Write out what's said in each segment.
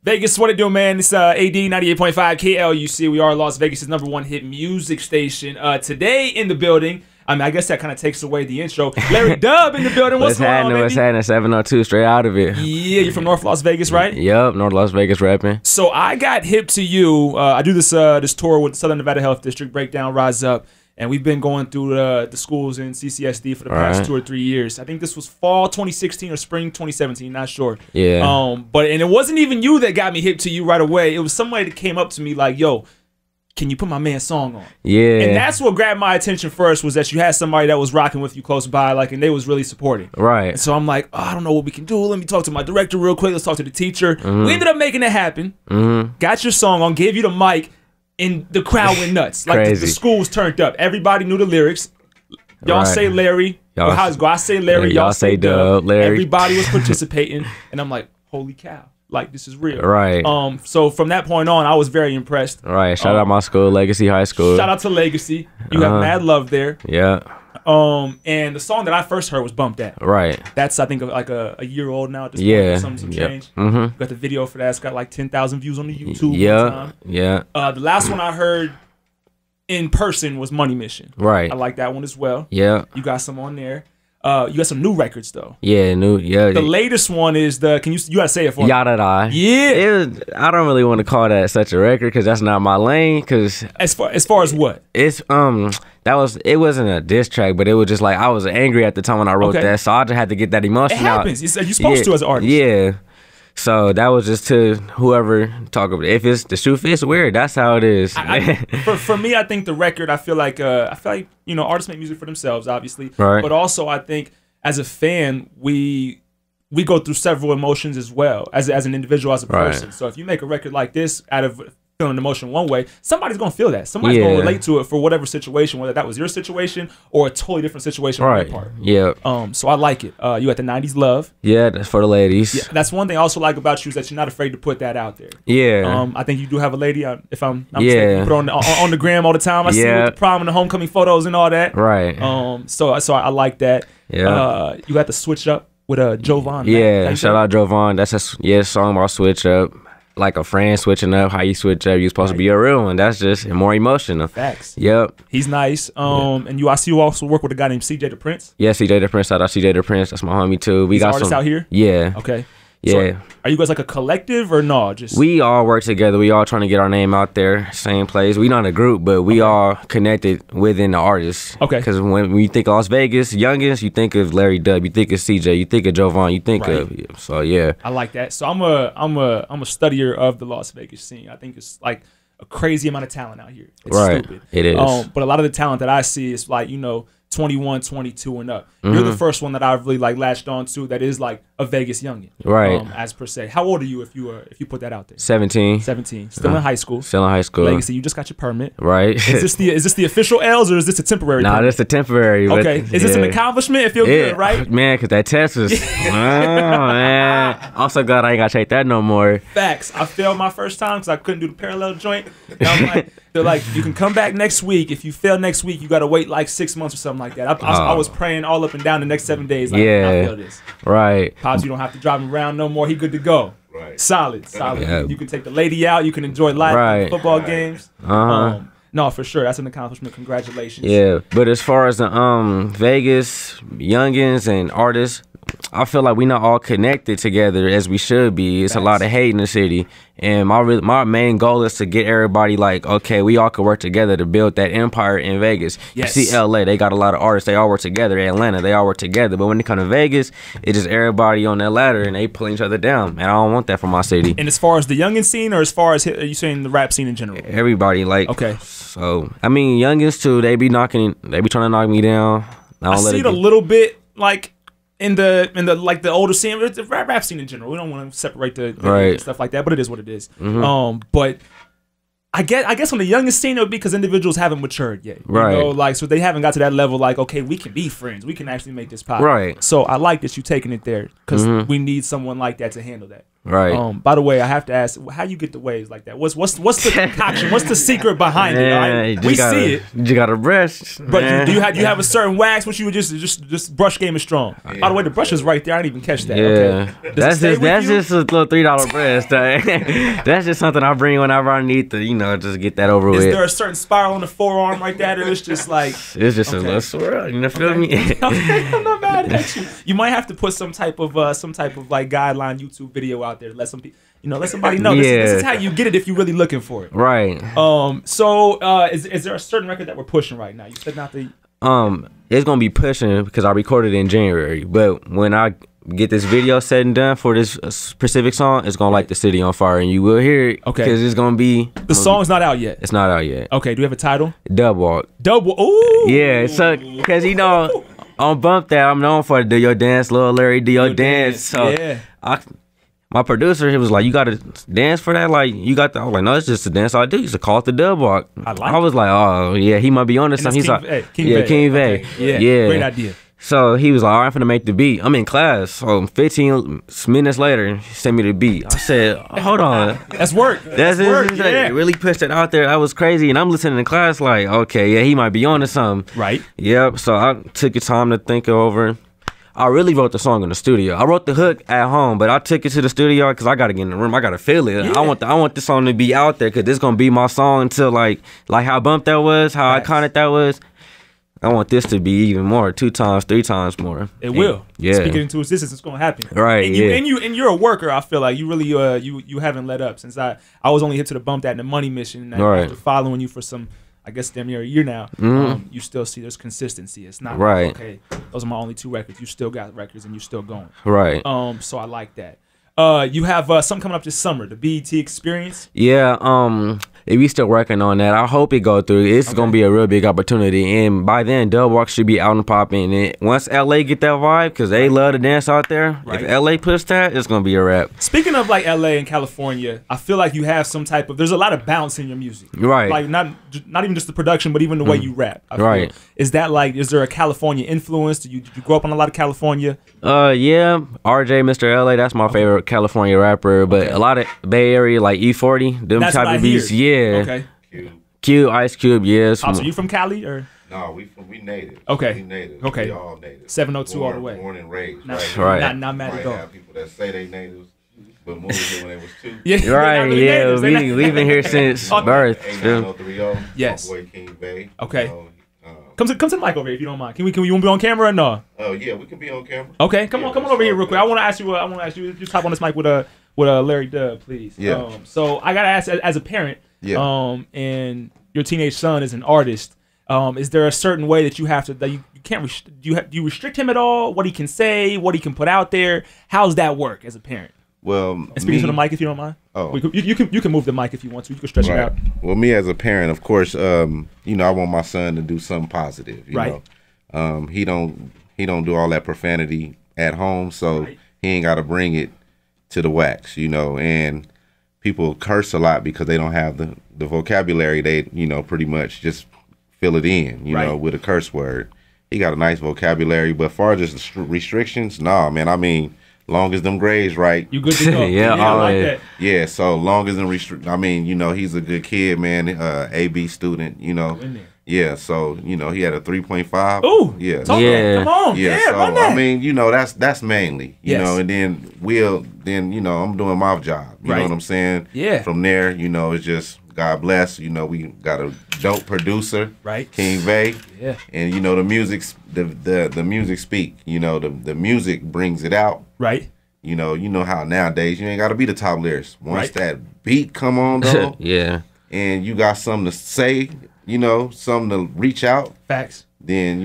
Vegas, what it do, man? It's AD 98.5 KLUC. We are Las Vegas' #1 hit music station. Today in the building, I mean, I guess that kind of takes away the intro. Larry Dubb in the building. What's going on, baby? What's happening? 702, straight out of it. Yeah, you're from North Las Vegas, right? Yep, North Las Vegas rapping. So I got hip to you. I do this tour with Southern Nevada Health District, Breakdown, Rise Up. And we've been going through the schools in CCSD for the past 2 or 3 years. I think this was fall 2016 or spring 2017, not sure. Yeah. And it wasn't even you that got me hip to you right away. It was somebody that came up to me like, yo, can you put my man's song on? Yeah. And that's what grabbed my attention first, was that you had somebody that was rocking with you close by, like, and they was really supporting. Right. And so I'm like, oh, I don't know what we can do. Let me talk to my director real quick. Let's talk to the teacher. We ended up making it happen. Got your song on, gave you the mic. And the crowd went nuts. Like the school was turned up. Everybody knew the lyrics. Y'all say Larry. Well, how's it go? I say Larry. Y'all say Dubb. Larry. Everybody was participating, and I'm like, holy cow! Like, this is real. Right. So from that point on, I was very impressed. Right. Shout out my school, Legacy High School. Shout out to Legacy. You have mad love there. Yeah. And the song that I first heard was Bump That. Right. That's, I think, like a year old now at this point. Some change. Got the video for that. It's got like 10,000 views on the YouTube. Yeah. The last one I heard in person was Money Mission. Right. I like that one as well. Yeah. You got some on there. You got some new records though. Yeah, new. Yeah. The latest one is the. You gotta say it for me. Yada Da. Yeah. I don't really want to call that such a record because that's not my lane. Because as far as what? It's it wasn't a diss track, but it was just like I was angry at the time when I wrote that, so I just had to get that emotion out. It happens. You're supposed to as an artist. Yeah. So that was just to whoever talk about it. If it's the shoe fits weird, that's how it is. For me, I think the record. I feel like artists make music for themselves, obviously, right. But also I think as a fan, we go through several emotions as well as an individual, as a person. Right. So if you make a record like this out of feeling emotion one way, somebody's gonna feel that. Somebody's gonna relate to it for whatever situation, whether that was your situation or a totally different situation on their part. Yeah. So I like it. You got the 90s love. Yeah, that's for the ladies. Yeah, that's one thing I also like about you, is that you're not afraid to put that out there. Yeah. I think you do have a lady. If I'm mistaken, you put it on the gram all the time. I see it with the prom and the homecoming photos and all that. Right. So I like that. Yeah. You got the switch up with Jovan. Yeah. Shout out Jovan. That's a song about switch up. Like a friend switching up, how you switch up, you're supposed to be a real one. That's just more emotional. Facts. Yep. He's nice. And I see you also work with a guy named CJ the Prince. Yeah, CJ the Prince. Shout out CJ the Prince. That's my homie too. We got artists out here? Yeah. Okay. Yeah. So are you guys like a collective or no? Just we all work together. We all trying to get our name out there, same place. We not a group, but we all connected within the artists. Okay. Because when you think of Las Vegas, youngest, you think of Larry Dubb, you think of CJ, you think of Jovan, you think of. So yeah. I like that. So I'm a studier of the Las Vegas scene. I think it's like a crazy amount of talent out here. It's stupid. It is. But a lot of the talent that I see is like 21, 22 and up. You're the first one that I've really like latched on to that is like a Vegas youngin. Right. As per se. How old are you if you put that out there? 17. 17. Still in high school. Still in high school. Legacy, you just got your permit. Right. Is this the official L's or is this a temporary permit? That's a temporary. Okay. Is this an accomplishment? It feels good, right? Man, because that test was, man. I'm so glad I ain't got to take that no more. Facts. I failed my first time because I couldn't do the parallel joint. And I'm like, they're like, you can come back next week. If you fail next week, you got to wait like 6 months or something like that. I was praying all up and down the next 7 days. Like, I feel this. Right. Pops, you don't have to drive him around no more. He good to go. Right. Solid. Yeah. You can take the lady out. You can enjoy live football games. No, for sure. That's an accomplishment. Congratulations. Yeah. But as far as the Vegas youngins and artists, I feel like we not all connected together as we should be. It's a lot of hate in the city. And my main goal is to get everybody like, okay, we all can work together to build that empire in Vegas. Yes. You see LA, they got a lot of artists. They all work together. Atlanta, they all work together. But when it comes to Vegas, it's just everybody on that ladder and they pulling each other down. And I don't want that for my city. And as far as the youngin scene or as far as, are you saying the rap scene in general? Everybody, like. Okay. So, I mean, youngins too, they be trying to knock me down. I see it a little bit like in the like the older scene, the rap scene in general. We don't want to separate the stuff like that, but it is what it is. But I guess on the youngest scene it would be because individuals haven't matured yet. You know, like so they haven't got to that level. Like, okay, we can be friends. We can actually make this pop. Right. So I like that you taking it there. because we need someone like that to handle that. Right. By the way, I have to ask, how you get the waves like that? What's the concoction? What's the secret behind it? Right? We see it. You got a brush, but do you have a certain wax which you would just brush game is strong. Yeah. By the way, the brush is right there. I didn't even catch that. Yeah, okay. that's just a little $3 brush. That's just something I bring whenever I need to, just get that over with. Is there a certain spiral on the forearm like that, or it's just like it's just a little swirl? You feel me? I'm not mad at you. You might have to put some type of like guideline YouTube video out there to let some people, let somebody know this is how you get it if you're really looking for it. Right. So is there a certain record that we're pushing right now? You said not the. It's gonna be pushing because I recorded in January, but when I get this video set and done for this specific song, it's gonna light the city on fire, and you will hear it. Okay. Because it's gonna be. The song's not out yet. It's not out yet. Okay. Do we have a title? Dubb Walk. Dubb Walk. Ooh. Yeah. So because on Bump That, I'm known for Do Your Dance, Lil Larry, Do Your Dance. So yeah. My producer, he was like, "You got to dance for that? Like, you got to." I was like, "No, it's just a dance I do. You should call it the Dubb Walk." I was like, "Oh, yeah, he might be on to something." He's like, King Vay. Okay. Yeah, great idea. So he was like, "All right, I'm finna make the beat." I'm in class. So 15 minutes later, he sent me the beat. I said, "Hold on, that's work. That's work. Yeah. Really pushed it out there. That was crazy." And I'm listening to class like, "Okay, yeah, he might be on to something." Right. Yep. So I took the time to think it over. I really wrote the song in the studio. I wrote the hook at home, but I took it to the studio because I got to get in the room. I got to feel it. Yeah. I want this song to be out there because this going to be my song until like how Bump That was, how iconic that was. I want this to be even more, 2 times, 3 times more. It will. Yeah. Speaking into existence, it's going to happen. Right. And you're a worker. I feel like you really you haven't let up since I was only hit to the Bump That and the Money Mission. And right. After following you for some, I guess damn near a year now, you still see there's consistency. It's not right. Like, okay, those are my only 2 records. You still got records and you're still going. Right. So I like that. You have something coming up this summer, the BET Experience. Yeah. If we still working on that, I hope it go through. It's gonna be a real big opportunity, and by then, Dubb Walk should be out and popping. And once LA get that vibe, because they love to dance out there. Right. If LA puts that, it's gonna be a wrap. Speaking of like LA and California, I feel like you have some type of. There's a lot of bounce in your music. Right. Like not even just the production, but even the way you rap. Right. Is that like? Is there a California influence? Did you grow up on a lot of California? Yeah. RJ, Mr. LA, that's my favorite California rapper. But a lot of Bay Area, like E40, them type of beats. Yeah. Okay. Q, Ice Cube, yes. So you from Cali or? No, we native. Okay. We native. Okay. We all native. 702 all the way. Born and raised. Right. Not mad at all. Have people that say they natives, but moved here when they was 2. Yeah. Right. Really yeah. We've been here since birth. 8930. Yes. My boy King Vay. Okay. Come to the mic over here if you don't mind. Can you be on camera or no? Oh yeah, we can be on camera. Okay. Come on over here real quick. I want to ask you. Just hop on this mic with Larry Dubb, please. Yeah. So I gotta ask, as a parent, and your teenage son is an artist. Is there a certain way that you have to that you can't do you restrict him at all? What he can say, what he can put out there? How's that work as a parent? Well, and speaking to the mic if you don't mind. Oh, you can move the mic if you want to. You can stretch it out. Well, me as a parent, of course, I want my son to do something positive. You know, he don't do all that profanity at home, so he ain't got to bring it to the wax. And people curse a lot because they don't have the vocabulary. They pretty much just fill it in. With a curse word. He got a nice vocabulary, but far as just restrictions, nah, man. I mean. Long as them grades right, you good to go. Yeah, I like that. Yeah, so long as them he's a good kid, man. AB student, Yeah, so he had a 3.5. Ooh, yeah, come on, yeah. So run that. I mean, that's mainly, and then I'm doing my job. You know what I'm saying? Yeah. From there, it's just God bless. We got a dope producer, right? King Vay. Yeah. And the music, the music speak. The music brings it out. Right. You know how nowadays you ain't got to be the top lyricist. Once that beat come on though, yeah, and you got something to say, something to reach out. Facts. Then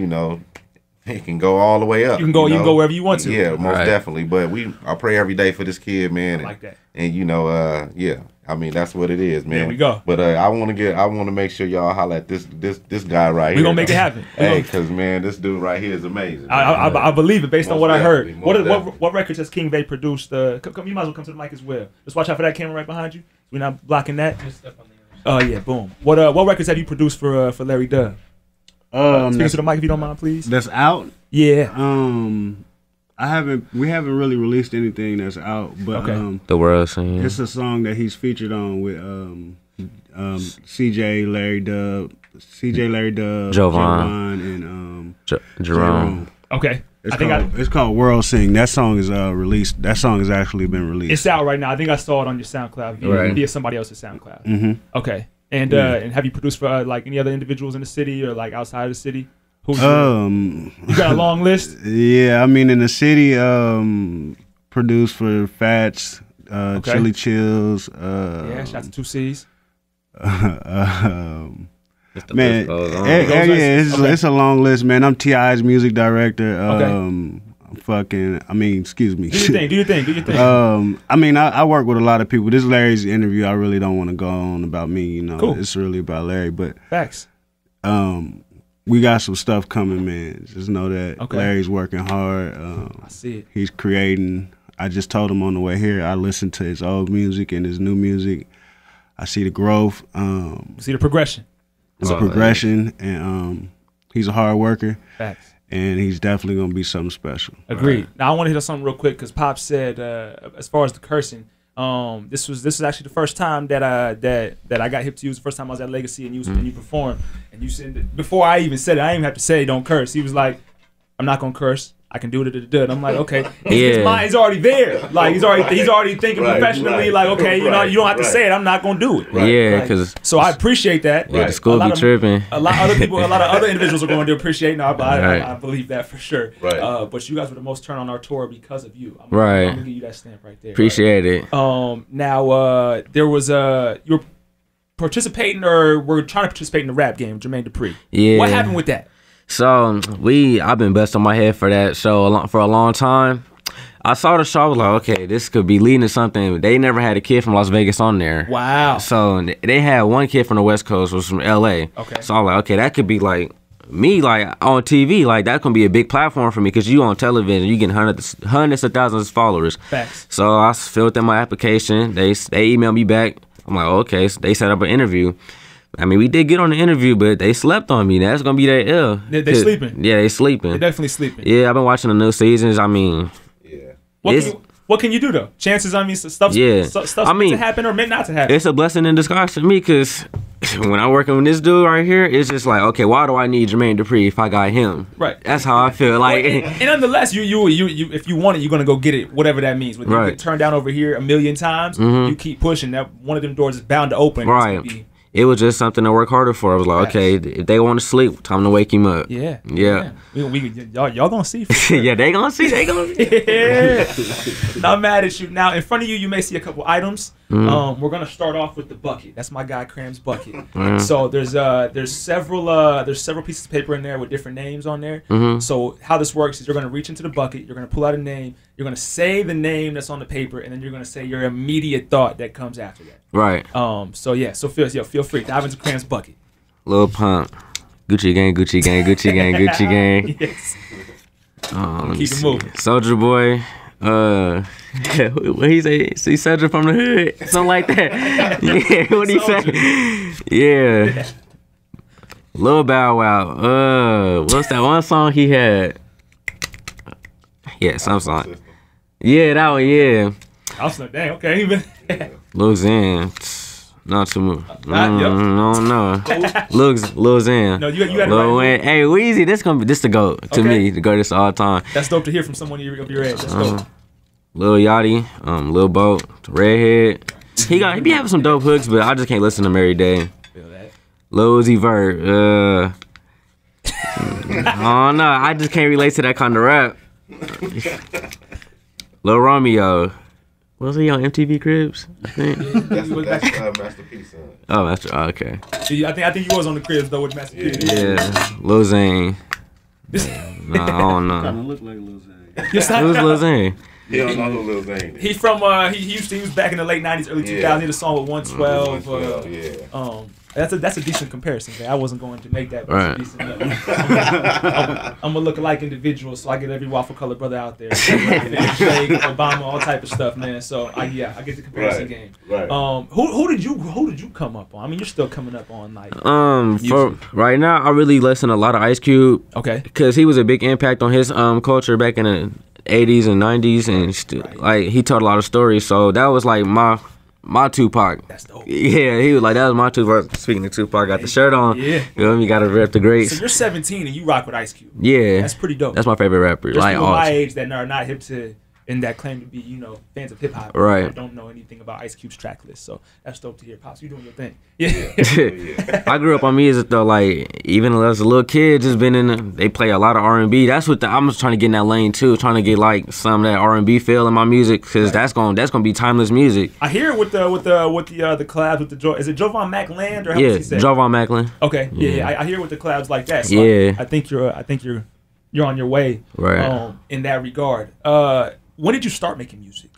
it can go all the way up. You can go wherever you want to. Yeah, most definitely. But I pray every day for this kid, man. I like that. And yeah. I mean, that's what it is, man. There we go. But I want to make sure y'all holler at this guy right here. We're going to make it happen. Hey, because, man, this dude right here is amazing. I believe it based on what I heard. What records has King Vay produced? You might as well come to the mic as well. Just watch out for that camera right behind you. We're not blocking that. Oh, yeah, boom. What records have you produced for Larry Dubb? Speak to the mic if you don't mind, please. That's out? Yeah. We haven't really released anything that's out, but The World Scene. It's a song that he's featured on with CJ, Larry Dubb, Jovan, and Jerome. Okay. It's called World Sing. That song is released. That song has actually been released. It's out right now. I think I saw it on your SoundCloud via somebody else's SoundCloud. Mm-hmm. Okay. And have you produced for like any other individuals in the city or like outside of the city? You got a long list? Yeah, I mean in the city, produced for Fats, Chili Chills. Shout out to 2 C's. Man, it's a long list, man. I'm T.I.'s music director. Excuse me. Do your thing. I mean, I work with a lot of people. This Larry's interview, I really don't want to go on about me, you know. Cool. It's really about Larry, but facts. We got some stuff coming, man. Just know that Larry's working hard. I see it. He's creating. I just told him on the way here, I listened to his old music and his new music. I see the growth. See the progression. It's a progression, and he's a hard worker. Facts. And he's definitely going to be something special. Agreed. Right. Now, I want to hit on something real quick because Pop said, as far as the cursing, this was actually the first time that I got hip to you. It was the first time I was at Legacy and you performed. And you said, before I even said it, I didn't even have to say don't curse. He was like, I'm not going to curse. I can do it. And I'm like, okay. His mind is already there. Like he's already thinking professionally. Like, okay, you know, you don't have to say it. I'm not gonna do it. Yeah, because so I appreciate that. Yeah, the school be tripping. A lot of other individuals are going to appreciate. No, but I believe that for sure. Right. But you guys were the most turned on our tour because of you. I'm gonna give you that stamp right there. Appreciate it. Now there was you were participating or were trying to participate in the rap game, Jermaine Dupri. Yeah. What happened with that? So I've been busting my head for that show for a long time. I saw the show, I was like, okay, this could be leading to something. They never had a kid from Las Vegas on there. Wow. So they had one kid from the West Coast, was from LA. Okay. So I was like, okay, that could be like me, like on TV, like that can be a big platform for me because you on television, you getting hundreds of thousands of followers. Facts. So I filled in my application. They emailed me back. I'm like, okay. So they set up an interview. I mean, we did get on the interview, but they slept on me. That's gonna be their ill. They sleeping. Yeah, they sleeping. They definitely sleeping. Yeah, I've been watching the new seasons. I mean, what can you do though? Chances, I mean, stuff's meant to happen or meant not to happen. It's a blessing in disguise for me because when I'm working with this dude right here, it's just like, okay, why do I need Jermaine Dupri if I got him? Right. That's how I feel. Like, and nonetheless, you if you want it, you're gonna go get it, whatever that means. When you get turned down over here a million times, you keep pushing. That one of them doors is bound to open. Right. It was just something to work harder for. I was like, okay, if they want to sleep, time to wake him up. Yeah. Y'all gonna see. For sure. Yeah, they gonna see. Yeah. Not mad at you. Now, in front of you, you may see a couple items. We're gonna start off with the bucket. That's my guy Cram's bucket. So there's several pieces of paper in there with different names on there. So how this works is you're gonna reach into the bucket. You're gonna pull out a name. You're gonna say the name that's on the paper, and then you're gonna say your immediate thought that comes after that. Right. So feel free. Dive into Cram's bucket. Lil Pump. Gucci gang, Gucci gang, Gucci gang, Gucci gang. Yes. Keep it moving. Soldier Boy. What he say? See Soldier from the hood? Something like that. Yeah, what he say? Yeah. Lil Bow Wow. What's that one song he had? Yeah, some song. Yeah, that one, yeah. I was like, dang, okay. Lil Xan. Not too much. No. Lil Xan. No, you got Lil Wayne. Hey, Weezy, this the GOAT to me. The GOAT all time. That's dope to hear from someone of your age. That's dope. Lil Yachty, Lil Boat, Redhead. He be having some dope hooks, but I just can't listen to him every day. Feel that. Lil Uzi Vert. Oh no, I just can't relate to that kind of rap. Lil Romeo. Was he on MTV Cribs? I think. That's Master P, son. Oh, okay. I think you was on the Cribs though with Master P. Yeah, Lil Zane. No, I don't know. Kind of look like Lil Zane. Who's Lil Zane? He don't know who Lil Zane is. He was back in the late '90s, early 2000s. He did a song with 112. That's a decent comparison. Man. I wasn't going to make that. But Right. it's a decent, I'm a look-alike individual, so I get every waffle color brother out there. Jake, Obama, all type of stuff, man. So I get the comparison game. Right. Who did you come up on? I mean, you're still coming up on like. For right now, I really listen to a lot of Ice Cube. Okay. Because he was a big impact on his culture back in the 80s and 90s, and like he told a lot of stories. So that was like my Tupac. That's dope. Yeah, he was like, that was my Tupac. Speaking of Tupac, got the shirt on. Yeah. You know, you got to rep the greats. So you're 17 and you rock with Ice Cube. Yeah. That's pretty dope. That's my favorite rapper. There's like people my age that are not hip to, and that claim to be, fans of hip hop. Right. Don't know anything about Ice Cube's track list. So that's dope to hear. Pops, you doing your thing. Yeah. I grew up on music though. Like even as a little kid, just been in. They play a lot of R&B. That's what I'm just trying to get in that lane too. Trying to get like some of that R&B feel in my music, because that's gonna be timeless music. I hear it with the collabs with the is it Jovan McLand or how does he say? Jovan McLand. Okay. Yeah. I hear it with the collabs like that. So Yeah. I think you're on your way. Right. In that regard. When did you start making music?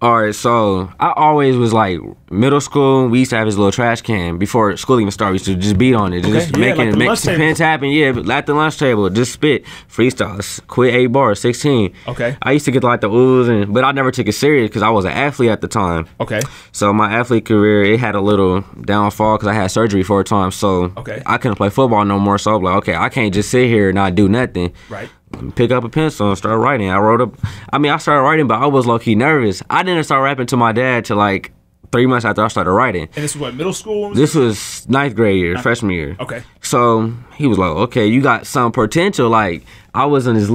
Alright, so I always was like middle school. We used to have this little trash can before school even started. We used to just beat on it, just make some pens happen. Yeah, but at the lunch table, just spit freestyles, quit 8 bars, 16. Okay. I used to get like the oohs, but I never took it serious because I was an athlete at the time. Okay. So my athlete career, it had a little downfall because I had surgery 4 times. So I couldn't play football no more. So I was like, okay, I can't just sit here and not do nothing. Right. Pick up a pencil and start writing. I started writing, but I was low-key nervous. I didn't start rapping to my dad till like 3 months after I started writing. And this was what, middle school? This was 9th grade year, freshman year. Okay. So he was like, okay, you got some potential. Like I wasn't as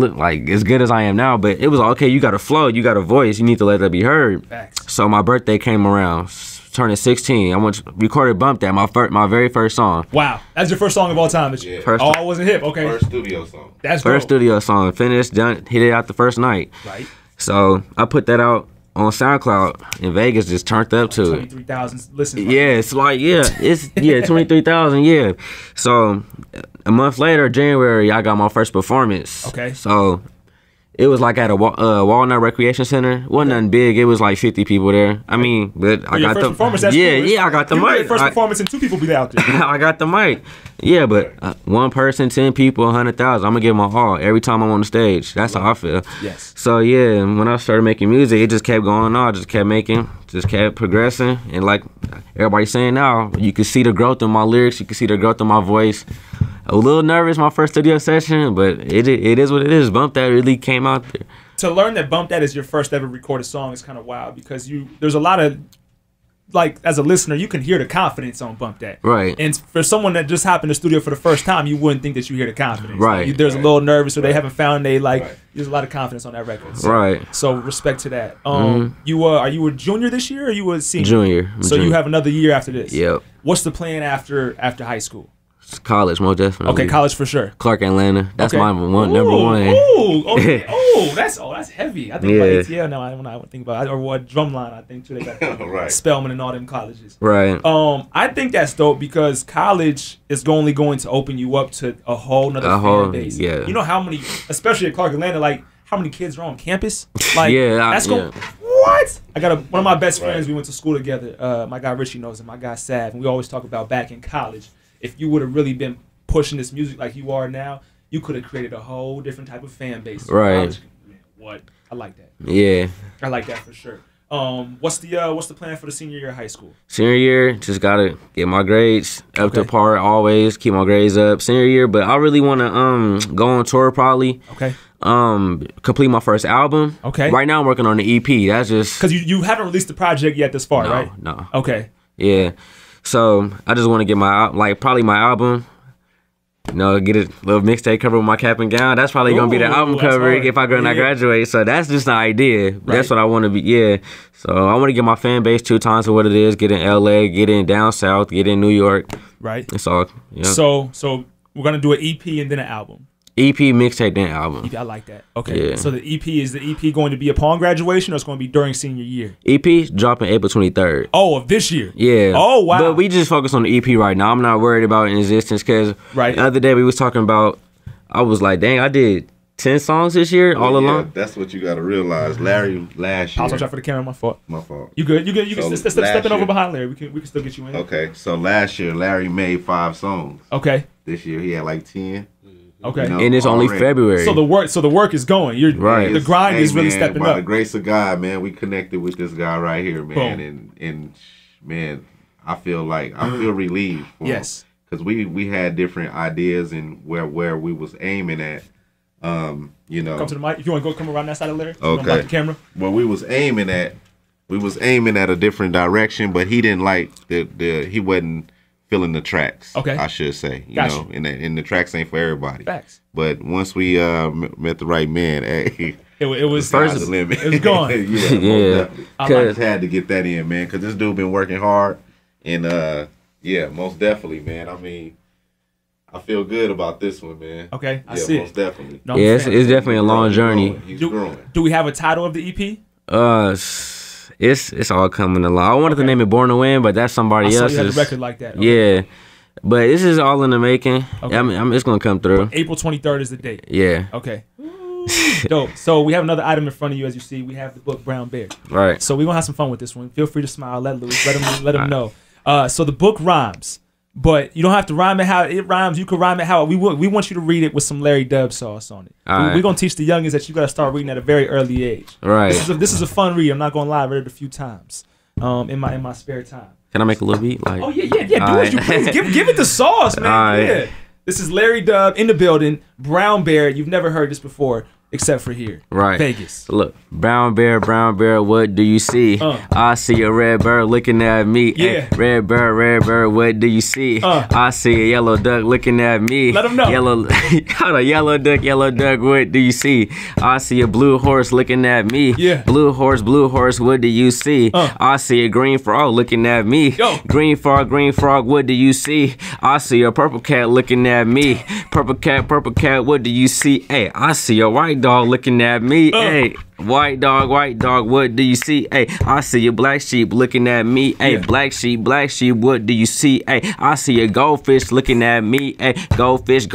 good as I am now, but it was like, okay, you got a flow, you got a voice, you need to let that be heard. Facts. So my birthday came around, turning 16. I recorded Bump That, my very first song. Wow, that's your first song of all time. Yeah. I wasn't hip. Okay. First studio song. That's first dope. studio song. Finished, done, hit it out the first night. Right. So I put that out on SoundCloud, and Vegas just turned up to it. 23,000 listens. Yeah, it's 23,000. Yeah. So a month later, January, I got my first performance. Okay. So it was like at a Walnut Recreation Center. Wasn't nothing big. It was like 50 people there. I mean, but I got the performance. That's cool. I got the mic. First performance and 2 people be out there. I got the mic. Yeah, but 1 person, 10 people, 100,000. I'm gonna give my all every time I'm on the stage. That's how I feel. Yes. So yeah, when I started making music, it just kept going on. Just kept making, just kept progressing, and like everybody's saying now, you can see the growth in my lyrics. You can see the growth in my voice. A little nervous my first studio session, but it is what it is. Bump That really came out there. To learn that Bump That is your first ever recorded song is kind of wild, because there's a lot of, like, as a listener, you can hear the confidence on Bump That. Right. And for someone that just hopped in the studio for the first time, you wouldn't think that you hear the confidence. Right. Like, there's a little nervous, or they haven't found there's a lot of confidence on that record. So, right. So respect to that. Are you a junior this year, or are you a senior? Junior. So you have another year after this. Yep. What's the plan after high school? College, most definitely. Okay, college for sure. Clark, Atlanta. That's okay. my number one. Ooh, okay. that's heavy. I think about ATL now. When I think about it, or what Drumline, I think too. They got right. Spelman and all them colleges. Right. I think that's dope, because college is only going to open you up to a whole nother fan base. Yeah. You know how many, especially at Clark, Atlanta, like how many kids are on campus? Like what? I got one of my best friends. We went to school together. My guy Richie knows him. My guy Sav, and we always talk about back in college. If you would have really been pushing this music like you are now, you could have created a whole different type of fan base. Right. What? I like that. Yeah. I like that for sure. What's the plan for the senior year of high school? Senior year, just gotta get my grades up to par. Always keep my grades up. Senior year, but I really want to go on tour probably. Okay. Complete my first album. Okay. Right now I'm working on the EP. That's just because you haven't released the project yet this far, right? No. Okay. Yeah. So I just want to get my album. Get a little mixtape cover with my cap and gown. That's probably gonna be the album cover if I graduate. So that's just the idea. Right. That's what I want to be. Yeah. So I want to get my fan base 2 times of what it is. Get in LA, get in down south, get in New York. Right. It's all. Yeah. So we're gonna do an EP and then an album. EP, mixtape, then album. EP, I like that. Okay. Yeah. So the EP going to be upon graduation, or it's going to be during senior year? EP dropping April 23rd. Oh, of this year. Yeah. Oh, wow. But we just focus on the EP right now. I'm not worried about existence, because the other day we was talking about, I was like, dang, I did 10 songs this year, all along. That's what you got to realize. Larry last year. I'll watch out for the camera. My fault. My fault. You good? You good? You So can stepping over year- behind Larry. We can still get you in. Okay, so last year Larry made 5 songs. Okay. This year he had like 10. Okay. You know, And it's only already. February. So the work is going. You're Right. The grind is really man, stepping by up. the grace of God, man, we connected with this guy right here, man, Boom. and man, I feel relieved. Yes. Because we had different ideas and where we was aiming at. You know. Come to the mic. If you want to come around that side of Larry. Okay. Block the camera. Well, we was aiming at a different direction, but he didn't like he wasn't feeling the tracks. Okay. I should say, you Gotcha. know, and the tracks ain't for everybody. Facts. But once we met the right man, hey, It was sky's the limit. It was gone. yeah, most Yeah. definitely. I I like just had to get that in, man, because this dude been working hard, and yeah, most definitely, man. I mean, I feel good about this one, man. Okay, I yeah, see most it. definitely. No, I'm Yeah, a it's fan. definitely a long journey. He's growing. Do we have a title of the EP? It's all coming along. I wanted to name it Born to Win, but that's somebody I saw else's. you had a record like that. Okay. Yeah, but this is all in the making. Okay. I mean, it's gonna come through. April 23rd is the date. Yeah, Okay. Dope. So we have another item in front of you, as you see. We have the book Brown Bear. right. So we're gonna have some fun with this one. Feel free to smile, let loose, let them know. So the book rhymes, but you don't have to rhyme it how it rhymes. You can rhyme it how we want you to read it with some Larry Dubb sauce on it. All right. We're gonna teach the youngins that you gotta start reading at a very early age. Right. This is a fun read. I'm not gonna lie, I read it a few times. In my spare time. Can I make a little beat? Like, Oh yeah. Do All what you right. please. Give it the sauce, man. All right. Yeah. This is Larry Dubb in the building. Brown Bear. You've never heard this before, except for here. Right. Vegas. Look, brown bear, what do you see? I see a red bird looking at me. Yeah. Hey, red bird, what do you see? I see a yellow duck looking at me. Let 'em know. Hold on, yellow duck, what do you see? I see a blue horse looking at me. Yeah. Blue horse, what do you see? I see a green frog looking at me. Yo. Green frog, what do you see? I see a purple cat looking at me. Purple cat, what do you see? Hey, I see a white dog looking at me. Hey, white dog, what do you see? Hey, I see a black sheep looking at me. Hey, Yeah. black sheep, what do you see? Hey, I see a goldfish looking at me. Hey, goldfish,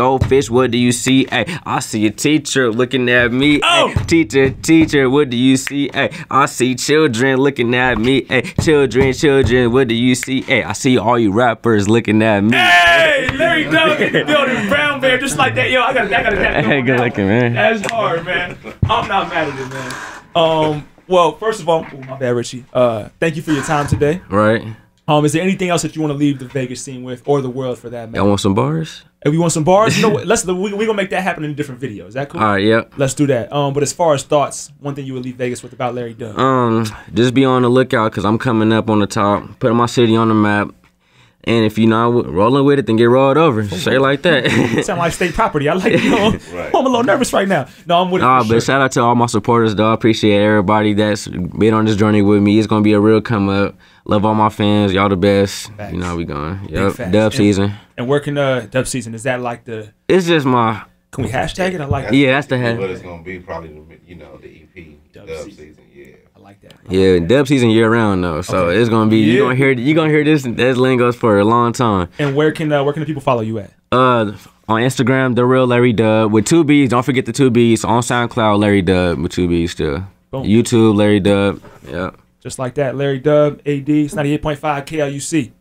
what do you see? Hey, I see a teacher looking at me. Oh. Hey, teacher, what do you see? Hey, I see children looking at me. Hey, children, what do you see? Hey, I see all you rappers looking at me. Hey, Larry Dubb in the building. Brown Bear, just like that. Yo, I got that. Hey, good looking, man. That's hard, man. I'm not mad at it, man. Well, first of all, my bad, Richie. Thank you for your time today. Right. Is there anything else that you want to leave the Vegas scene with, or the world for that matter? Y'all want some bars? If you want some bars, you know what? We gonna make that happen in a different video. Is that cool? All right, yep. Let's do that. But as far as thoughts, one thing you would leave Vegas with about Larry Dubb. Just be on the lookout because I'm coming up on the top, putting my city on the map. And if you're not rolling with it, then get rolled over. Say it like that. Sound like state property. I like it. Right. I'm a little nervous right now. No, I'm with it. Nah, for but sure. shout out to all my supporters, though. I appreciate everybody that's been on this journey with me. It's gonna be a real come up. Love all my fans. Y'all the best. Facts. You know how we going. Yep. facts. Dub season. And working Dubb season, is that like the? It's just my. Can we hashtag it? I like it. Yeah, that's the What head. it's gonna be probably the EP Dub Dub season. season. Yeah. I like that. Yeah, Dub season year round though. So Okay. it's gonna be Yeah. you gonna hear this lingos for a long time. And where can the people follow you at? On Instagram, The Real Larry Dubb with 2 B's. Don't forget the 2 B's. On SoundCloud, Larry Dubb with 2 B's still. Boom. YouTube, Larry Dubb. Yeah. Just like that, Larry Dubb, AD, it's 98.5 KLUC.